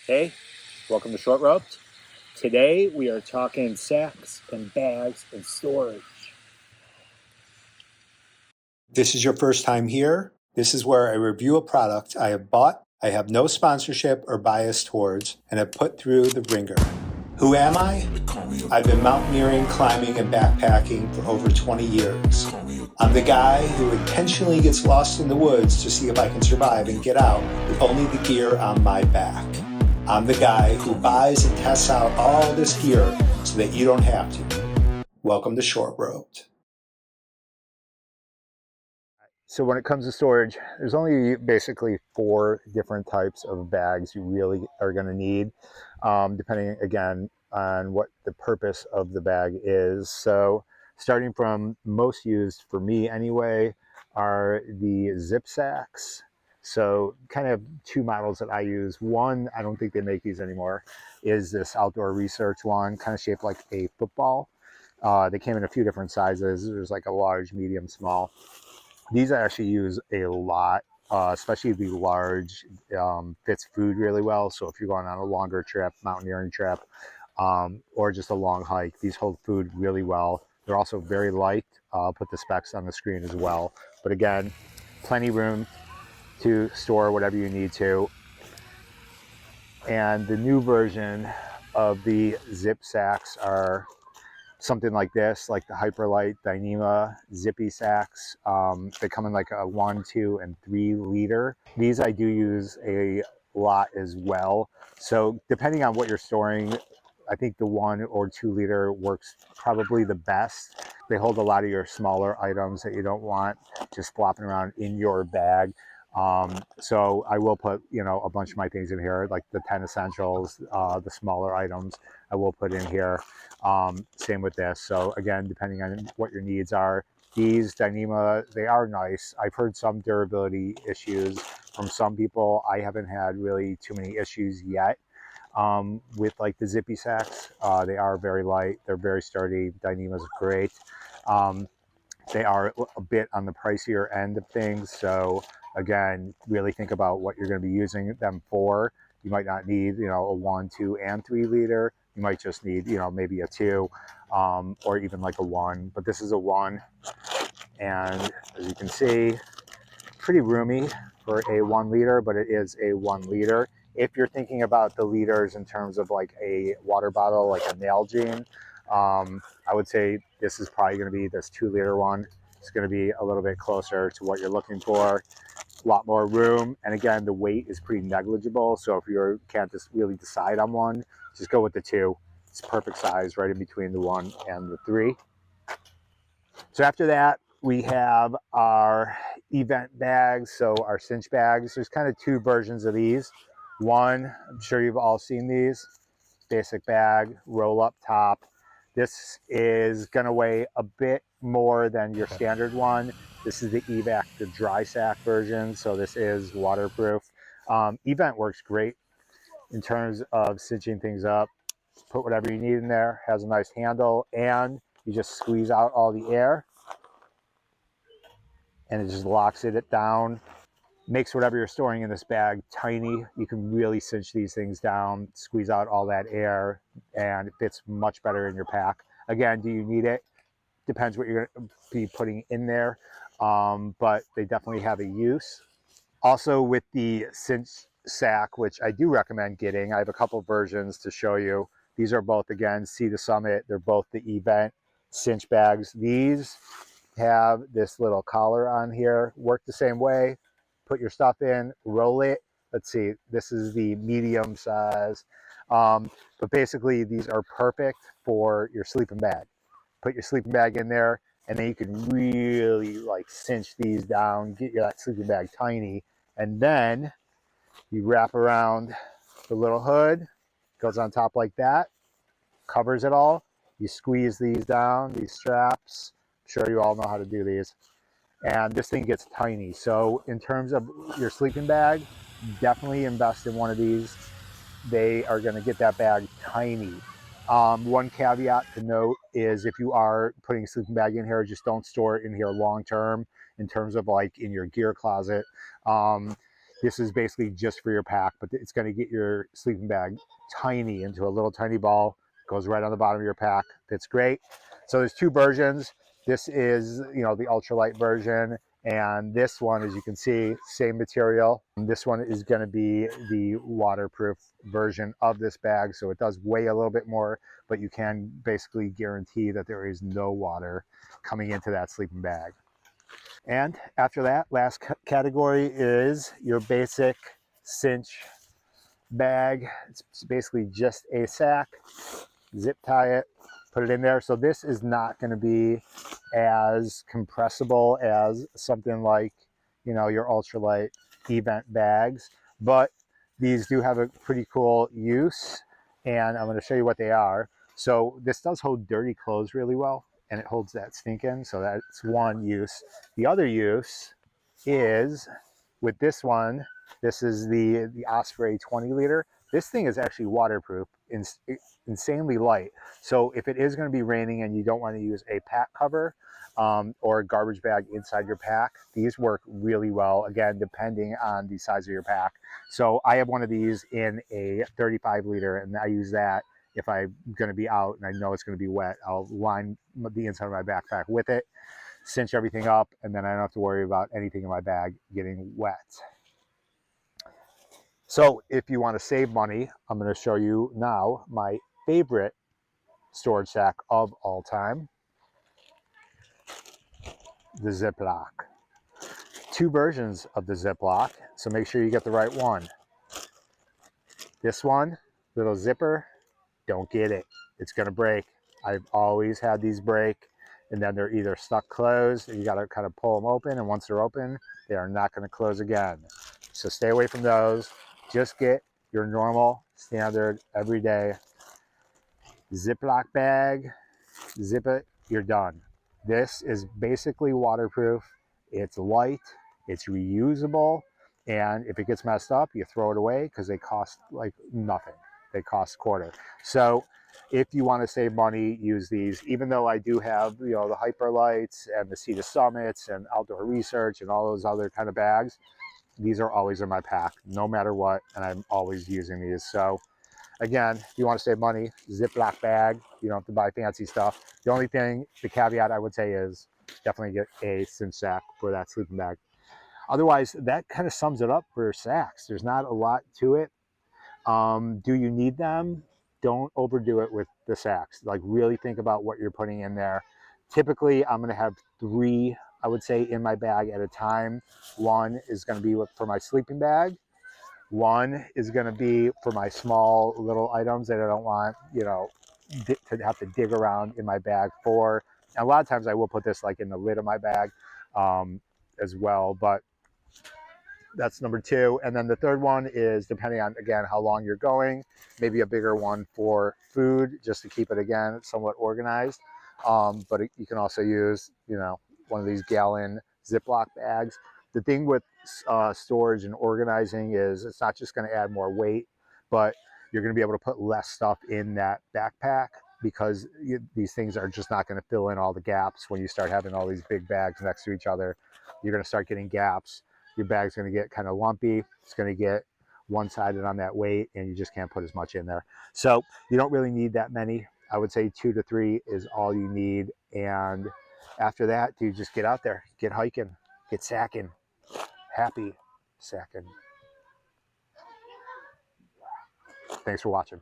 Hey, welcome to Short Roped. Today we are talking sacks and bags and storage. This is your first time here. This is where I review a product I have bought, I have no sponsorship or bias towards, and have put through the ringer. Who am I? I've been mountaineering, climbing, and backpacking for over 20 years. I'm the guy who intentionally gets lost in the woods to see if I can survive and get out with only the gear on my back. I'm the guy who buys and tests out all this gear so that you don't have to. Welcome to Short Roped. So when it comes to storage, there's only basically 4 different types of bags you really are going to need, depending again on what the purpose of the bag is. So starting from most used for me anyway are the zip sacks. So kind of 2 models that I use. One, I don't think they make these anymore, is this outdoor research one, kind of shaped like a football. They came in a few different sizes. There's like a large, medium, small. These I actually use a lot, especially the large, fits food really well. So if you're going on a longer trip, mountaineering trip, or just a long hike, these hold food really well. They're also very light. I'll put the specs on the screen as well. But again, plenty room to store whatever you need to. And the new version of the zip sacks are something like this, like the Hyperlite Dyneema Zippy sacks. They come in like a 1, 2, and 3 liter. These I do use a lot as well. So depending on what you're storing, I think the 1 or 2 liter works probably the best. They hold a lot of your smaller items that you don't want just flopping around in your bag. So I will put, a bunch of my things in here, like the 10 essentials, the smaller items I will put in here. Same with this. So again, depending on what your needs are, these Dyneema, they are nice. I've heard some durability issues from some people. I haven't had really too many issues yet with like the Zippy sacks. They are very light. They're very sturdy. Dyneema's great. They are a bit on the pricier end of things. So again, really think about what you're going to be using them for. You might not need, a 1, 2, and 3 liter. You might just need, maybe a 2, or even like a 1. But this is a 1, and as you can see, pretty roomy for a 1 liter, but it is a 1 liter. If you're thinking about the liters in terms of like a water bottle, like a Nalgene, I would say this is probably going to be this 2 liter one. It's going to be a little bit closer to what you're looking for. A lot more room, and again, the weight is pretty negligible. So if you can't just really decide on one, just go with the 2. It's perfect size, right in between the 1 and the 3. So after that, we have our event bags, so our cinch bags. There's kind of 2 versions of these. One, I'm sure you've all seen these, basic bag, roll up top. This is going to weigh a bit more than your standard one. This is the evac, the dry sack version, so this is waterproof. Event works great in terms of cinching things up. Put whatever you need in there, has a nice handle, and you just squeeze out all the air and it just locks it down. Makes whatever you're storing in this bag tiny. You can really cinch these things down, squeeze out all that air, and it fits much better in your pack. Again, do you need it? Depends what you're going to be putting in there, but they definitely have a use. Also with the cinch sack, which I do recommend getting, I have a couple versions to show you. These are both, again, Sea to Summit. They're both the event cinch bags. These have this little collar on here, work the same way. Put your stuff in, roll it. Let's see, this is the medium size. But basically these are perfect for your sleeping bag. Put your sleeping bag in there, and then you can really like cinch these down, get your that sleeping bag tiny, and then you wrap around the little hood, goes on top like that, covers it all. You squeeze these down, these straps. I'm sure you all know how to do these. And this thing gets tiny. So in terms of your sleeping bag, definitely invest in one of these. They are going to get that bag tiny. One caveat to note is if you are putting a sleeping bag in here, just don't store it in here long term in terms of like in your gear closet. This is basically just for your pack, but it's going to get your sleeping bag tiny into a little tiny ball. Goes right on the bottom of your pack. Fits great. So there's two versions. This is, the ultralight version, and this one, as you can see, same material. This one is going to be the waterproof version of this bag, so it does weigh a little bit more, but you can basically guarantee that there is no water coming into that sleeping bag. And after that, last category is your basic cinch bag. It's basically just a sack. Zip tie it, put it in there. So this is not going to be as compressible as something like, your ultralight event bags, but these do have a pretty cool use, and I'm going to show you what they are. So this does hold dirty clothes really well, and it holds that stink in, so that's one use. The other use is with this one. This is the Osprey 20 liter. This thing is actually waterproof, insanely light. So if it is going to be raining and you don't want to use a pack cover or a garbage bag inside your pack, these work really well, again, depending on the size of your pack. So I have one of these in a 35 liter, and I use that if I'm going to be out and I know it's going to be wet. I'll line the inside of my backpack with it, cinch everything up, and then I don't have to worry about anything in my bag getting wet. So if you want to save money, I'm going to show you now my favorite storage sack of all time, the Ziploc. Two versions of the Ziploc, so make sure you get the right one. This one, little zipper, don't get it. It's going to break. I've always had these break, and then they're either stuck closed, and you got to kind of pull them open, and once they're open, they are not going to close again. So stay away from those. Just get your normal, standard, everyday Ziploc bag, zip it, you're done. This is basically waterproof. It's light, it's reusable, and if it gets messed up, you throw it away because they cost like nothing. They cost a quarter. So if you want to save money, use these. Even though I do have, the Hyperlites and the Sea to Summits and Outdoor Research and all those other kind of bags, these are always in my pack, no matter what, and I'm always using these. So again, if you want to save money, Ziploc bag. You don't have to buy fancy stuff. The only thing, the caveat I would say is definitely get a cinch sack for that sleeping bag. Otherwise, that kind of sums it up for sacks. There's not a lot to it. Do you need them? Don't overdo it with the sacks. Like, really think about what you're putting in there. Typically, I'm going to have 3, I would say, in my bag at a time. One is going to be for my sleeping bag. One is going to be for my small little items that I don't want, to have to dig around in my bag for. And a lot of times I will put this like in the lid of my bag as well, but that's number 2. And then the third one is, depending on, again, how long you're going, maybe a bigger one for food, just to keep it, again, somewhat organized. But you can also use, one of these gallon Ziploc bags. The thing with storage and organizing is it's not just going to add more weight, but you're going to be able to put less stuff in that backpack, because these things are just not going to fill in all the gaps. When you start having all these big bags next to each other, you're going to start getting gaps. Your bag's going to get kind of lumpy. It's going to get one-sided on that weight, and you just can't put as much in there. So you don't really need that many. I would say 2 to 3 is all you need. And after that, dude, just get out there, get hiking, get sacking, happy sacking. Thanks for watching.